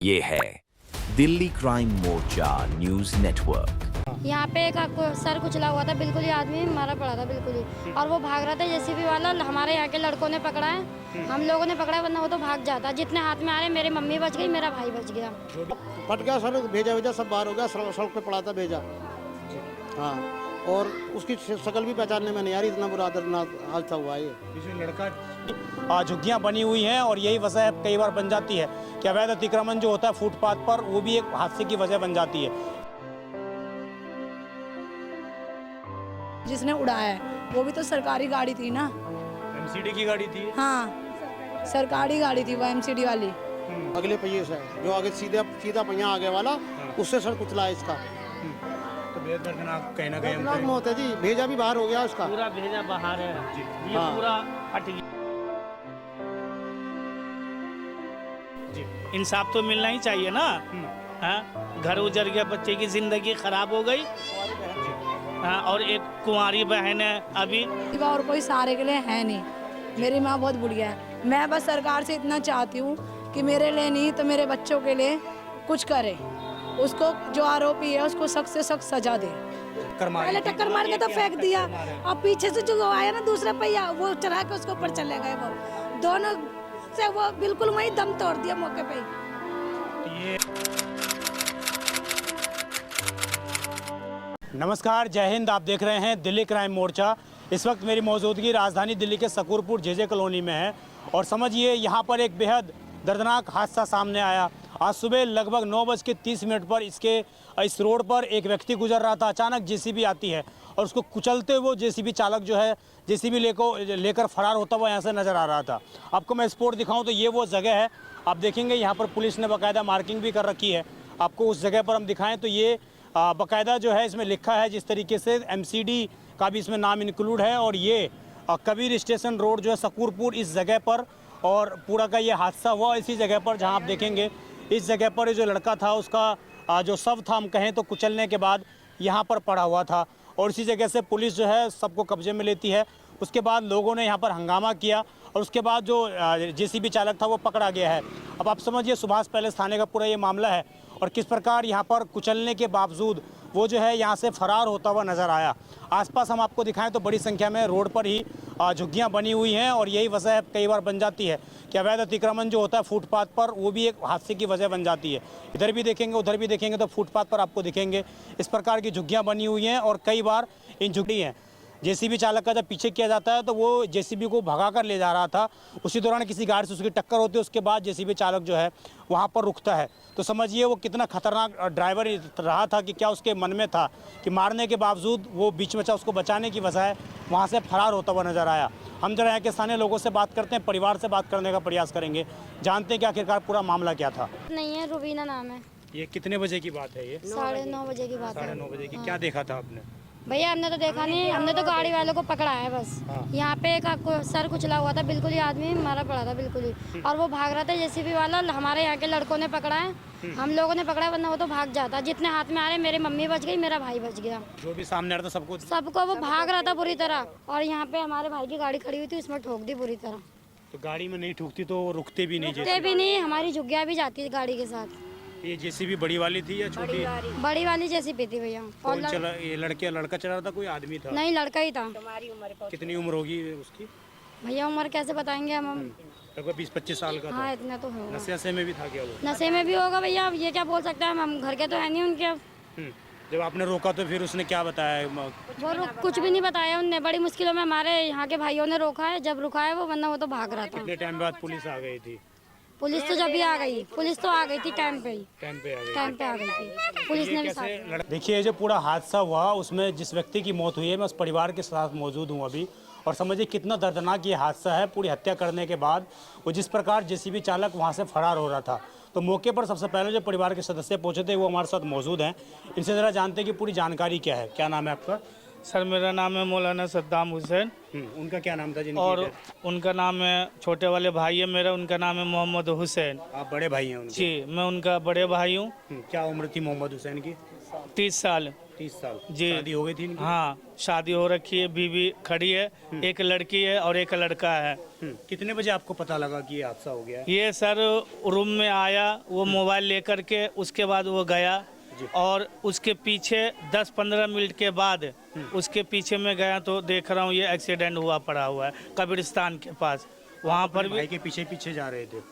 ये है दिल्ली क्राइम मोर्चा news network. यहाँ पे एक सर कुचला हुआ था, बिल्कुल ही आदमी मारा पड़ा था बिल्कुल ही, और वो भाग रहा था। जेसीबी वाला हमारे यहाँ के लड़कों ने पकड़ा है, हम लोगों ने पकड़ा, वरना वो तो भाग जाता। जितने हाथ में आ रहे, मेरी मम्मी बच गई, मेरा भाई बच गया। पट गया सर, भेजा सब बाहर हो गया, सड़क पे पड़ा था भेजा। हाँ, और उसकी शक्ल भी पहचानने में नहीं आ रही, इतना बुरा दर्दनाक हादसा हुआ है ये। लड़का झुग्गियाँ बनी हुई हैं और यही वजह कई बार बन जाती है कि अवैध अतिक्रमण जो होता है फुटपाथ पर, वो भी एक हादसे की वजह बन जाती है। जिसने उड़ाया है वो भी तो सरकारी गाड़ी थी ना, एमसीडी की गाड़ी थी। हाँ, सरकारी गाड़ी थी वो एमसीडी वाली। अगले पहिए से जो आगे सीधा पहिया आगे वाला, उससे सर कुचला है इसका। तो बेहद दर्दनाक कहीं ना कहीं दर्दनाक मौत है जी, भेजा भी बाहर हो गया उसका। पूरा भेजा बाहर है जी, ये हाँ। पूरा हट गया जी। इंसाफ तो मिलना ही चाहिए ना। हाँ, घर उजड़ गया, बच्चे की जिंदगी खराब हो गई। हाँ, और एक कुंवारी बहन है अभी। और कोई सहारे के लिए है नहीं, मेरी माँ बहुत बुढ़िया है। मैं बस सरकार से इतना चाहती हूँ कि मेरे लिए नहीं तो मेरे बच्चों के लिए कुछ करे। उसको जो आरोपी है उसको सख्त से सख्त सजा दे। पहले टक्कर मार के तो फेंक दिया, और पीछे से जो आया ना दूसरा पहिया, वो चढ़ा के उसके ऊपर चले गए। वो दोनों से वो बिल्कुल वही दम तोड़ दिया मौके पे। नमस्कार, जय हिंद। आप देख रहे हैं दिल्ली क्राइम मोर्चा। इस वक्त मेरी मौजूदगी राजधानी दिल्ली के सकूरपुर जेजे कॉलोनी में है और समझिए यहाँ पर एक बेहद दर्दनाक हादसा सामने आया। आज सुबह लगभग 9:30 पर इस रोड पर एक व्यक्ति गुजर रहा था। अचानक जेसीबी आती है और उसको कुचलते हुए जेसीबी चालक जो है जेसीबी लेकर फरार होता हुआ यहाँ से नज़र आ रहा था। आपको मैं स्पॉट दिखाऊं तो ये वो जगह है। आप देखेंगे यहाँ पर पुलिस ने बाकायदा मार्किंग भी कर रखी है। आपको उस जगह पर हम दिखाएँ तो ये बाकायदा जो है इसमें लिखा है जिस तरीके से एमसीडी का भी इसमें नाम इंक्लूड है। और ये कबीर स्टेशन रोड जो है सकूरपुर, इस जगह पर और पूरा का ये हादसा हुआ इसी जगह पर, जहां आप देखेंगे इस जगह पर ये जो लड़का था उसका जो शव था, हम कहें तो कुचलने के बाद यहाँ पर पड़ा हुआ था। और इसी जगह से पुलिस जो है सबको कब्जे में लेती है। उसके बाद लोगों ने यहाँ पर हंगामा किया और उसके बाद जो जेसीबी चालक था वो पकड़ा गया है। अब आप समझिए सुभाष पैलेस थाने का पूरा ये मामला है और किस प्रकार यहाँ पर कुचलने के बावजूद वो जो है यहाँ से फरार होता हुआ नज़र आया। आसपास हम आपको दिखाएं तो बड़ी संख्या में रोड पर ही झुग्गियाँ बनी हुई हैं और यही वजह कई बार बन जाती है कि अवैध अतिक्रमण जो होता है फुटपाथ पर, वो भी एक हादसे की वजह बन जाती है। इधर भी देखेंगे उधर भी देखेंगे तो फुटपाथ पर आपको दिखेंगे इस प्रकार की झुग्गियाँ बनी हुई हैं और कई बार इन झुग्गी हैं। जेसीबी चालक का जब पीछे किया जाता है तो वो जेसीबी को भगा कर ले जा रहा था, उसी दौरान किसी गाड़ी से उसकी टक्कर होती है। उसके बाद जेसीबी चालक जो है वहाँ पर रुकता है। तो समझिए वो कितना खतरनाक ड्राइवर रहा था कि क्या उसके मन में था कि मारने के बावजूद वो बीच में उसको बचाने की वजह वहाँ से फरार होता हुआ नजर आया। हम जरा यहाँ के स्थानीय लोगों से बात करते हैं, परिवार से बात करने का प्रयास करेंगे, जानते हैं कि आखिरकार पूरा मामला क्या था। नहीं है, रुबीना नाम है। ये कितने बजे की बात है? ये 9:30 बजे की बात है। 9:30 बजे की। क्या देखा था आपने? भैया हमने तो देखा नहीं, हमने तो गाड़ी वालों को पकड़ा है बस। यहाँ पे एक सर कुचला हुआ था, बिल्कुल ही आदमी मारा पड़ा था बिल्कुल ही, और वो भाग रहा था। जेसीबी वाला हमारे यहाँ के लड़कों ने पकड़ा है, हम लोगों ने पकड़ा, वरना वो तो भाग जाता। जितने हाथ में आ रहे, मेरी मम्मी बच गई, मेरा भाई बच गया। जो भी सामने आ रहा था सबको वो भाग रहा था बुरी तरह, और यहाँ पे हमारे भाई की गाड़ी खड़ी हुई थी, उसमें ठोक दी बुरी तरह। तो गाड़ी में नहीं ठुकती तो रुकते भी नहीं? रुकते भी नहीं, हमारी झुग्गियाँ भी जाती थी गाड़ी के साथ। ये जेसीबी बड़ी वाली थी या छोटी? बड़ी वाली जेसीबी थी भैया। कौन चला? ये लड़का चला रहा था, कोई आदमी था? नहीं, लड़का ही था। कितनी उम्र होगी उसकी? भैया उम्र कैसे बताएंगे हम? लगभग 20-25 साल का था। हाँ, इतना तो होगा। नशे में भी था क्या वो? नशे में भी होगा भैया, ये क्या बोल सकते हैं हम घर के तो है नहीं उनके। जब आपने रोका तो फिर उसने क्या बताया? वो कुछ भी नहीं बताया उनने। बड़ी मुश्किलों में हमारे यहाँ के भाइयों ने रोका है, जब रुका है वो, वरना वो तो भाग रहा था। कितने टाइम बाद पुलिस आ गई थी? पुलिस तो जब भी आ गई, पुलिस तो आ गई थी टाइम पे ही। टाइम पे आ गई? टाइम पे आ गई थी, पुलिस ने भी साथ। देखिए, जो पूरा हादसा हुआ उसमें जिस व्यक्ति की मौत हुई है, मैं उस परिवार के साथ मौजूद हूँ अभी, और समझिए कितना दर्दनाक ये हादसा है। पूरी हत्या करने के बाद वो जिस प्रकार जेसीबी चालक वहाँ से फरार हो रहा था, तो मौके पर सबसे पहले जो परिवार के सदस्य पहुँचे थे वो हमारे साथ मौजूद हैं। इनसे ज़रा जानते हैं कि पूरी जानकारी क्या है। क्या नाम है आपका? सर मेरा नाम है मौलाना सद्दाम हुसैन। उनका क्या नाम था? और उनका नाम है, छोटे वाले भाई है मेरा, उनका नाम है मोहम्मद हुसैन। आप बड़े भाई हैं उनके? जी, मैं उनका बड़े भाई हूँ। क्या उम्र थी मोहम्मद हुसैन की? 30 साल। 30 साल जी। शादी हो गई थी इनकी? हाँ, शादी हो रखी है, बीवी खड़ी है, एक लड़की है और एक लड़का है। कितने बजे आपको पता लगा कि ये हादसा हो गया? ये सर रूम में आया, वो मोबाइल लेकर के, उसके बाद वो गया और उसके पीछे 10-15 मिनट के बाद उसके पीछे में गया तो देख रहा हूँ ये एक्सीडेंट हुआ पड़ा हुआ है कब्रिस्तान के पास। वहाँ पर भी भाई के पीछे पीछे जा रहे थे?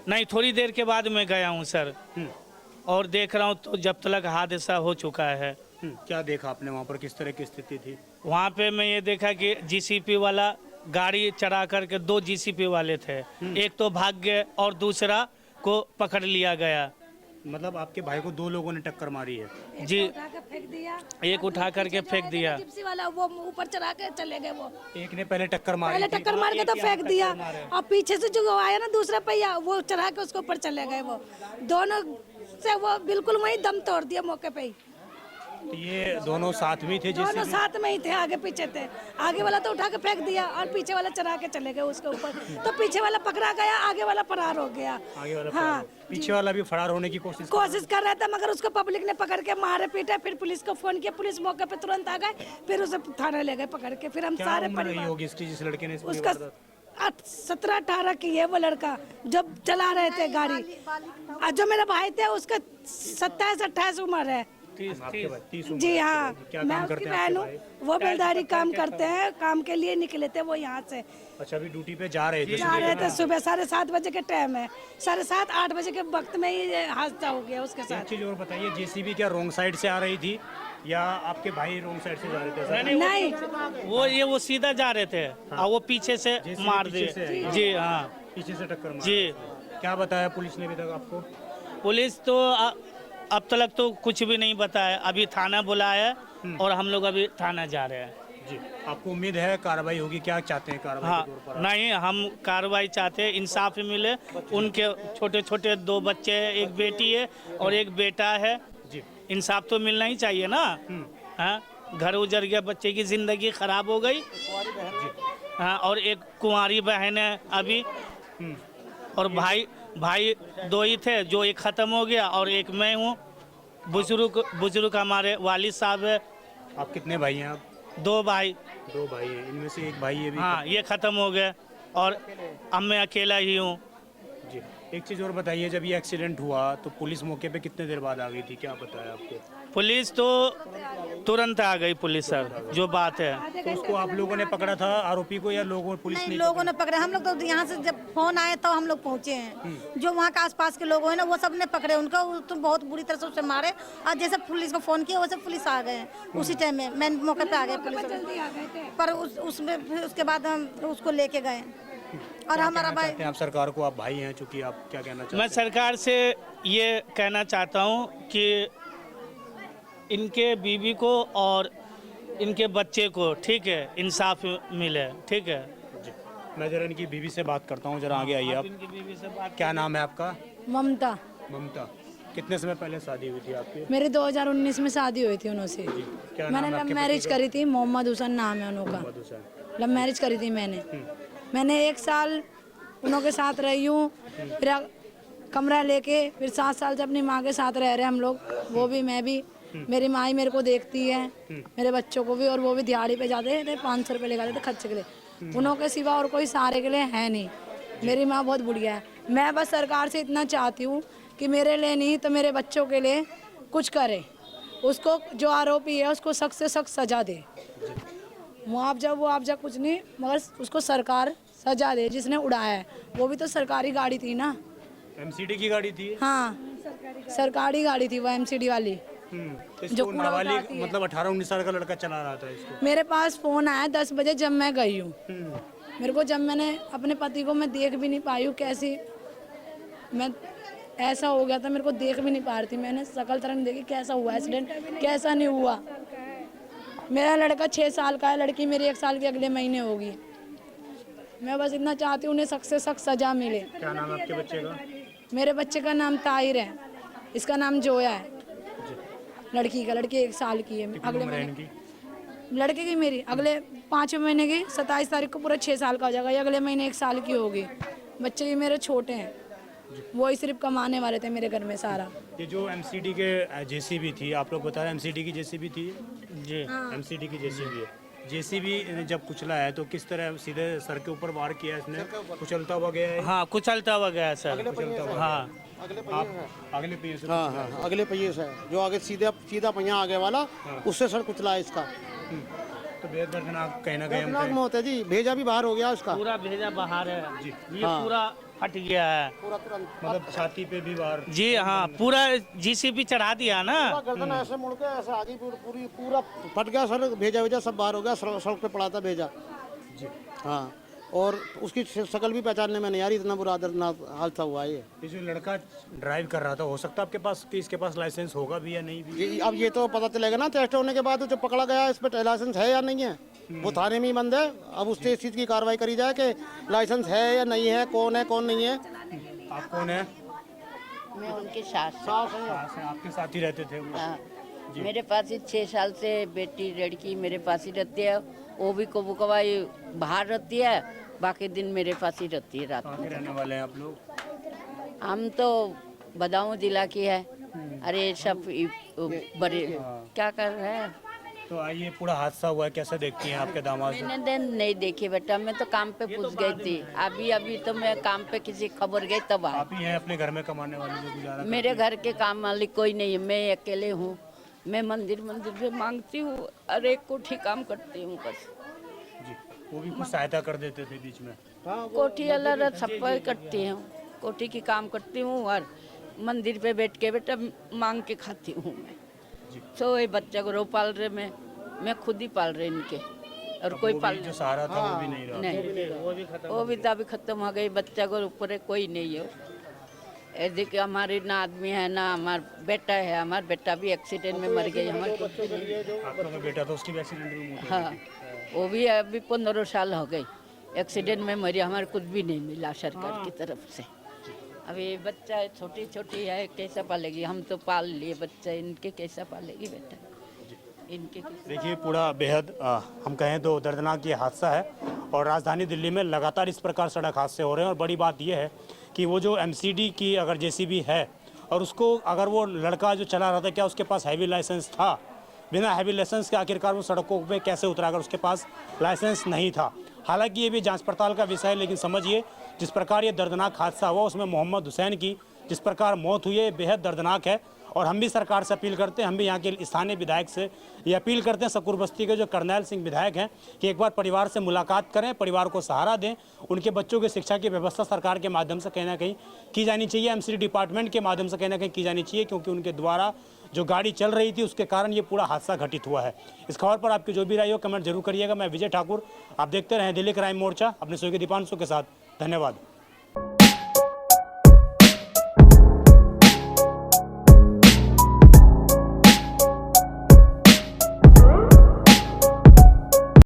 नहीं, थोड़ी देर के बाद मैं गया हूँ सर, और देख रहा हूँ तो जब तक हादसा हो चुका है। क्या देखा आपने वहाँ पर, किस तरह की स्थिति थी? वहाँ पे मैं ये देखा कि जीसीपी वाला गाड़ी चढ़ा करके 2 जीसीपी वाले थे, एक तो भाग गए और दूसरा को पकड़ लिया गया। मतलब आपके भाई को 2 लोगों ने टक्कर मारी है? जी, उठा के फेंक दिया, एक उठा करके फेंक दिया। जिप्सी वाला वो ऊपर चढ़ा के चले गए। वो एक ने पहले टक्कर मारी पहले थी? टक्कर मार के तो फेंक दिया, और पीछे से जो आया ना दूसरा पहिया, वो चढ़ा के उसके ऊपर चले गए। वो दोनों से वो बिल्कुल वही दम तोड़ दिया मौके पे ही। तो ये दोनों साथ में थे? दोनों साथ में ही थे, आगे पीछे थे। आगे वाला तो उठा के फेंक दिया और पीछे वाला चढ़ा के चले गए उसके ऊपर। तो पीछे वाला पकड़ा गया, आगे वाला फरार हो गया। आगे वाला हाँ, पीछे वाला भी फरार होने की कोशिश कर रहा था, मगर उसको पब्लिक ने पकड़ के मारे पीटे। फिर पुलिस को फोन किया, पुलिस मौके पे तुरंत आ गए, फिर उसे थाने ले गए पकड़ के। फिर हम क्या सारे उम्र रही परिवार, होगी इसकी जिस लड़के ने इसको उसका 17-18 की है वो लड़का, जब चला रहे थे गाड़ी। और जो मेरे भाई थे उसका 27-28 उम्र है। 30 जी हाँ, क्या मैं काम करते उसकी हैं आपके बहन हूँ। वो बेलदारी काम करते हैं, काम के लिए निकले थे वो यहाँ से। अच्छा, अभी ड्यूटी पे जा रहे थे? जा रहे थे, सुबह 7:30 बजे के टाइम है, 7:30-8 बजे के वक्त में ही हादसा हो गया उसके एक साथ। चीज और बताइए, जेसीबी क्या रॉन्ग साइड से आ रही थी या आपके भाई रॉन्ग साइड से जा रहे थे? नहीं, वो सीधा जा रहे थे और वो पीछे से मार दिए। जी हाँ, पीछे से टक्कर मारी। जी। क्या बताया पुलिस ने अभी तक आपको? पुलिस तो अब तक तो कुछ भी नहीं बताया। अभी थाना बुलाया और हम लोग अभी थाना जा रहे हैं। जी, आपको उम्मीद है कार्रवाई होगी? क्या चाहते हैं कार्रवाई हाँ, के तौर पर? नहीं, हम कार्रवाई चाहते हैं, इंसाफ मिले। उनके छोटे छोटे 2 बच्चे हैं, एक बेटी है और एक बेटा है। जी, इंसाफ तो मिलना ही चाहिए ना। हाँ, घर उजड़ गया, बच्चे की जिंदगी खराब हो गई। हाँ, और एक कुंवारी बहन है अभी, और भाई 2 ही थे, जो एक खत्म हो गया और एक मैं हूँ। बुजुर्ग हमारे वालिद साहब है। आप कितने भाई हैं आप? 2 भाई। 2 भाई हैं, इनमें से एक भाई ये भी? हाँ, ये खत्म हो गया और अब मैं अकेला ही हूँ। जी, एक चीज़ और बताइए, जब ये एक्सीडेंट हुआ तो पुलिस मौके पे कितने देर बाद आ गई थी? क्या बताया आपको? पुलिस तो तुरंत आ गई पुलिस सर, जो बात है। तो उसको आप लोगों ने पकड़ा था आरोपी को, या पुलिस नहीं, ने? लोगों ने पकड़े। हम लोग तो यहाँ से जब फोन आए तो हम लोग पहुँचे हैं। जो वहाँ के आसपास के लोग हैं ना, वो सब ने पकड़े उनको। वो तो बहुत बुरी तरह से उसे मारे, और जैसे पुलिस को फोन किया वैसे पुलिस आ गए उसी टाइम में। मैं मौके पे आ गए पुलिस, पर उसमें फिर उसके बाद हम उसको लेके गए। और हमारा भाई, आप सरकार को, आप भाई हैं चूँकि, आप क्या कहना चाहते हैं? मैं सरकार से ये कहना चाहता हूँ कि इनके बीवी को और इनके बच्चे को, ठीक है, इंसाफ मिले। ठीक है जी, मैं जरा इनकी बीवी से बात करता हूँ। जरा आगे आइए आप। इनकी बीवी से बात। क्या नाम है आपका? ममता। ममता, कितने समय पहले शादी हुई थी आपकी? मेरी 2019 में शादी हुई थी उनसे। क्या मैंने नाम है लव आपके मैरिज पति का? करी थी, मोहम्मद हुसैन नाम है उनका। मोहम्मद हुसैन। लव मैरिज करी थी मैंने 1 साल उनके साथ रही हूँ, फिर कमरा लेके फिर 7 साल से अपनी माँ के साथ रह रहे हम लोग, वो भी मैं भी। मेरी माँ ही मेरे को देखती है, मेरे बच्चों को भी, और वो भी दिहाड़ी पे जाते थे, 500 रुपये ले जाते थे खर्चे के लिए। उनके सिवा और कोई सहारे के लिए है नहीं। मेरी माँ बहुत बढ़िया है। मैं बस सरकार से इतना चाहती हूँ कि मेरे लिए नहीं तो मेरे बच्चों के लिए कुछ करे। उसको जो आरोपी है उसको सख्त से सख्त सजा दे। मुआवजा कुछ नहीं, मगर उसको सरकार सजा दे जिसने उड़ाया है। वो भी तो सरकारी गाड़ी थी ना, एमसीडी की गाड़ी थी? हाँ, सरकारी गाड़ी थी वो एमसीडी वाली। जो नाबालिग, मतलब 18-19 साल का लड़का चला रहा था इसको? मेरे पास फोन आया 10 बजे जब मैं गई हूँ। मेरे को, जब मैंने अपने पति को मैं देख भी नहीं पाई हूँ, कैसी मैं, ऐसा हो गया था, मेरे को देख भी नहीं पा रही थी। मैंने शकल तरह नहीं देखी कैसा हुआ एक्सीडेंट, कैसा नहीं हुआ। मेरा लड़का 6 साल का है, लड़की मेरी 1 साल की अगले महीने होगी। मैं बस इतना चाहती हूँ उन्हें सख्त से सख्त सजा मिले। क्या नाम है आपके बच्चे का? मेरे बच्चे का नाम ताहिर है, इसका नाम जोया है। लड़की 1 साल की है। अगले महीने लड़के की मेरी अगले 5वें महीने की 27 तारीख को पूरा 6 साल का हो जाएगा। ये अगले महीने 1 साल की होगी। बच्चे भी मेरे छोटे हैं। वही सिर्फ कमाने वाले थे मेरे घर में सारा। ये जो एमसीडी के जेसीबी थी, आप लोग बता रहे हैं एमसीडी की जेसीबी थी जी एमसीडी की जेसीबी है। जेसीबी ने जब कुचला है तो किस तरह सीधे सर के ऊपर वार किया इसने, कुचलता हुआ गया है? हाँ कुचलता हुआ गया सर। हाँ आप अगले पहिए से हाँ हाँ अगले पहिए से जो आगे सीधा पहिया आगे वाला उससे सर कुचला है इसका। तो बेहद दर्दनाक कहीं ना कहीं हम दर्दनाक मौत है जी, भेजा भी बाहर हो गया उसका पूरा भेजा बाहर है जी। ये पूरा फट गया है पूरा तुरंत मतलब छाती पे भी वार। जी। हाँ पूरा जीसीबी चढ़ा दिया ना। गर्दन ऐसे मुड़ के ऐसे आगे पूरा फट गया सर, भेजा सब बाहर हो गया, सड़क पे पड़ा था भेजा जी। हाँ और उसकी शक्ल भी पहचानने में नहीं आ रही, इतना बुरा दर्दनाक हादसा हुआ है ये जो लड़का ड्राइव कर रहा था, हो सकता है आपके पास कि इसके पास लाइसेंस होगा भी या नहीं भी? ये। अब ये तो पता चलेगा ना टेस्ट होने के बाद, जो पकड़ा गया इस पर लाइसेंस है या नहीं है, वो थाने में ही बंद है। अब उससे इस चीज़ की कार्रवाई करी जाए कि लाइसेंस है या नहीं है, कौन नहीं है। आप कौन है? मैं उनके साथ सास है। आपके साथ ही रहते थे वो? हाँ, मेरे पास ही 6 साल से बेटी लड़की मेरे पास ही रहती है। वो भी कबू कबाई बाहर रहती है, बाकी दिन मेरे पास ही रहती है रात कहाँ के में। रहने वाले हैं आप लोग? हम तो बदाऊं जिला की है। अरे सब बड़े क्या कर रहे हैं। तो आइए, पूरा हादसा हुआ है, कैसे देखती हैं आपके दामाद? मैंने दिन नहीं देखी बेटा, मैं तो काम पे पूछ गई थी। अभी तो मैं काम पे किसी खबर गई तब आई। आप ही हैं अपने घर में कमाने वाली जो गुजारा करती मेरे घर के काम वाली कोई नहीं है, मैं अकेले हूँ। मैं मंदिर पे मांगती हूँ और एक कोठी काम करती हूँ बस। जी, वो भी कुछ सहायता कर देते थे बीच में? कोठी अलग सफाई करती हूँ, कोठी की काम करती हूँ और मंदिर पे बैठ के बेटा मांग के खाती हूँ मैं। तो ये बच्चा को रो पाल रहे, मैं खुद ही पाल रहे इनके, और कोई वो पाल भी जो सहारा था वो भी नहीं रहा। नहीं, वो भी तो अभी खत्म हो गई। बच्चा को ऊपर कोई नहीं है। ये देखिए हमारी ना आदमी है ना हमारा बेटा है। हमारा बेटा भी एक्सीडेंट में मर गई। हमारे आपका जो बेटा था उसकी भी एक्सीडेंट में मौत हो गई? हाँ, वो भी अभी 15 साल हो गई एक्सीडेंट में मरी। हमारे कुछ भी नहीं मिला सरकार की तरफ से। अभी बच्चा है, छोटी है, कैसा पालेगी? हम तो पाल लिए बच्चा, इनके कैसा पालेगी बेटा? इनके देखिए, पूरा बेहद हम कहें तो दर्दनाक ये हादसा है और राजधानी दिल्ली में लगातार इस प्रकार सड़क हादसे हो रहे हैं। और बड़ी बात यह है कि वो जो एमसीडी की अगर जेसीबी है और उसको अगर वो लड़का जो चला रहा था, क्या उसके पास हैवी लाइसेंस था? बिना हैवी लाइसेंस के आखिरकार वो सड़कों पे कैसे उतरा अगर उसके पास लाइसेंस नहीं था? हालांकि ये भी जांच पड़ताल का विषय है, लेकिन समझिए जिस प्रकार ये दर्दनाक हादसा हुआ उसमें मोहम्मद हुसैन की जिस प्रकार मौत हुई है, बेहद दर्दनाक है। और हम भी सरकार से अपील करते हैं, हम भी यहाँ के स्थानीय विधायक से ये अपील करते हैं, सकूर बस्ती के जो करनैल सिंह विधायक हैं, कि एक बार परिवार से मुलाकात करें, परिवार को सहारा दें। उनके बच्चों की शिक्षा की व्यवस्था सरकार के माध्यम से कहीं ना कहीं की जानी चाहिए, एमसीडी डिपार्टमेंट के माध्यम से कहीं ना कहीं की जानी चाहिए, क्योंकि उनके द्वारा जो गाड़ी चल रही थी उसके कारण ये पूरा हादसा घटित हुआ है। इस खबर पर आपकी जो भी राय हो कमेंट जरूर करिएगा। मैं विजय ठाकुर, आप देखते रहें दिल्ली क्राइम मोर्चा अपने सहयोगी दीपांशु के साथ। धन्यवाद।